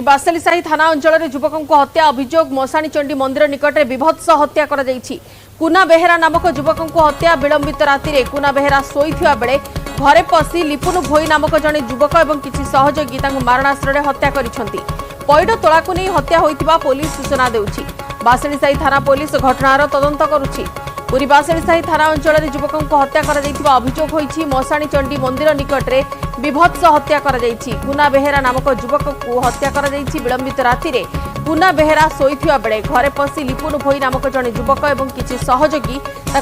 बासेलीसाही थाना अंचल युवक हत्या अभियोग मशाणी चंडी मंदिर निकट में विभत्स हत्या कर कुना बेहेरा नामक युवक हत्या विलंबित राति कुना बेहेरा शोइथिबा बेले घरे पशि लिपुन भोई नामक जड़े युवक और किसी सहयोगी मारणास्त्र हत्या करिसेंती। पैड तोला को नहीं हत्या होइतिबा पुलिस सूचना देउछि। बासेलीसाही थाना पुलिस घटनार तदंत करुछि। पुरी बासेलीसाही थाना अंचल युवक हत्या कर अभियोग होइछि। मशाणी चंडी मंदिर निकट में विभत्स हत्या कर कुना बेहेरा नामक युवक को हत्या कर विलंबित राति कुना बेहेरा शोइथिबा बेले घरे पशि लिपुन भोई नामक जड़े युवक और किसी सहयोगी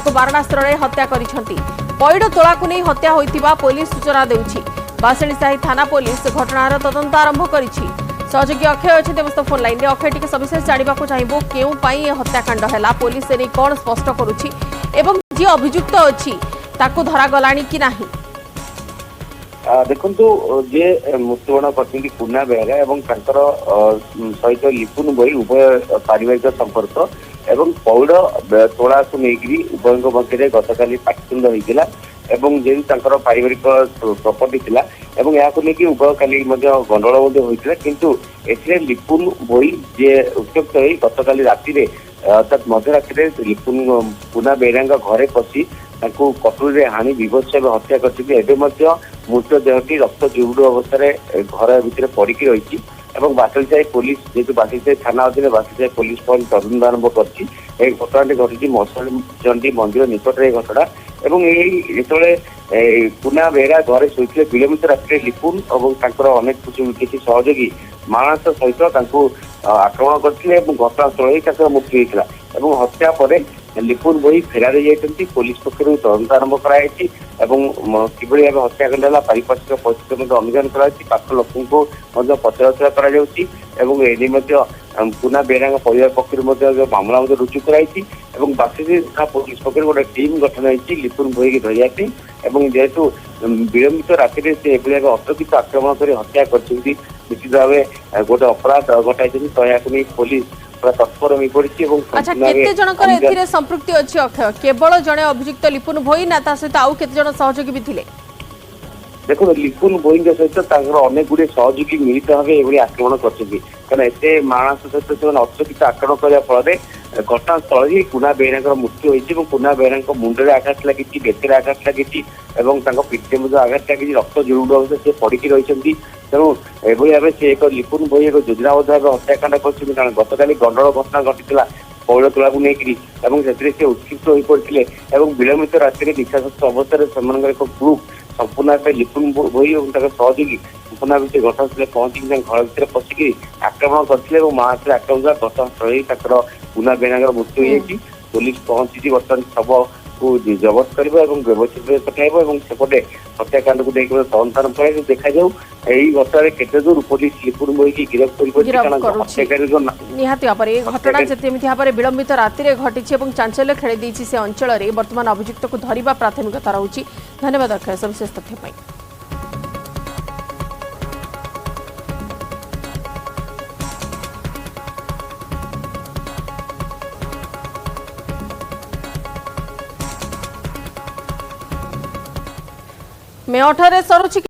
मारणास्त्र हत्या करिसेंती। पैड तोला को नहीं हत्या होइतिबा पुलिस सूचना देउछि। बासेलीसाही थाना पुलिस घटनार तदंत आरंभ करिछि। सहयोगी अक्षय अच्छे फोन लाइन में। अक्षय टी सविशेष जानवाक चाहिए क्यों हत्याकांड है पुलिस ने कौन स्पष्ट करुच्ची एवं जी अभियुक्त अच्छी धरा गलानी कि नहीं। देखु जे मृत्युवरण कर कुना बेहेरा एवं सहित लिपुन भई उभय पारिवारिक संपर्क एवं पौड़ तोला को लेकिन उभयों मध्य गतकाली पाटितुंड होता एवं जेहतु पारिवारिक प्रॉपर्टी थिला एवं या को लेकिन उभय काली गंडगोल होता किंतु एथिरे लिपुन भोई जे उत्त्यक्त हो गतकाली राति अर्थात मध्यरात्रि लिपुन कुना बेहेरा घरे पशि कटुरी हाणी विभत्स हत्या कर मृत देहटी रक्त जुबुड़ अवस्था घर भितर पड़िकी रही बासेलीसाही पुलिस जेहतु बासेलीसाही थाना अधीन बासेलीसाही पुलिस तदंत आरंभ कर घटना घटी मशाणी चंडी मंदिर निकट में घटना एवं जो कुना बेहेरा घरे शोते विलंबित राति लिपुन और अनेक किसी सहयोगी मारणास्त्र सहित आक्रमण करते घटनास्थल मृत्यु होता हत्या पर लिपुन भई फेरार जाइछन्ती। पुलिस पक्षर तदंत आरंभ कराई किभଳି भाव हत्याकांड है पारिपार्श्विक परिस्थिति अनुधान पाख लोकों पचराउचरा कर कुना बेहेरा परिवार पक्ष मामला रुजु कराई बासेली थाना पुलिस पक्ष गोटे टीम गठन होती लिपुन भई की धरिया जेहेतु विलंबित राति से अतर्कित आक्रमण कर हत्या कर निश्चित भाव गोटे अपराध घटाई तो यहाँ पुलिस तत्पर हो पड़ी। अच्छा केते जनकर एथिरे संपृक्ति अछि अक्षय केवल जने अभियुक्त लिपुन भोई ना ता सहित आउ केते जन सहयोगी भी थिले। देखो लिपुन भोई सहित अनेक गुड़े सहयोगी मिलित भाव ये आक्रमण कर एते मारणास्त्र सहित से अतर्कित आक्रमण करने फल घटनास्थल कुना बेहेरा मृत्यु होती कुना बेहेरा मुंडे आघात लगी बेतर आघात लगी पिठे आघात लगी रक्त जुड़ुड़ अवस्था से पड़िकी रही तेणु भाव से एक लिपुन भई एक योजनाबद्ध भाव हत्याकांड कर गतकाली गंडगोल घटना घटी पौड़ तोला को लेकिन उत्क्षिप्त हो पड़ते विलंबित राति निशाशक्त अवस्था से एक ग्रुप संपूर्ण भाव लिपुन भई और सहयोगी संपूर्ण भाव से घटनास्थल पहुंची घर भर पशिकी आक्रमण करते मारणास्त्र आक्रमण घटनास्थल कुना बेहेरा मृत्यु होती पुलिस पहुंची बर्तमान शव को जबत कर व्यवस्थित पठाइब सेपटे हत्याकांड को लेकर तदंत आरंभ कर देखा जाऊ यही घटना केते दूर पुलिस लिपुन भई की गिरफ्त कर निहाती भाव घटना जमी भाव विलंबित राति घटी चांचल्य खेली से अंचल में बर्तमान अभियुक्त को धरिबा प्राथमिकता रहुछि। धन्यवाद अक्षय सविशेष तथ्य। मे 18 सरुछि।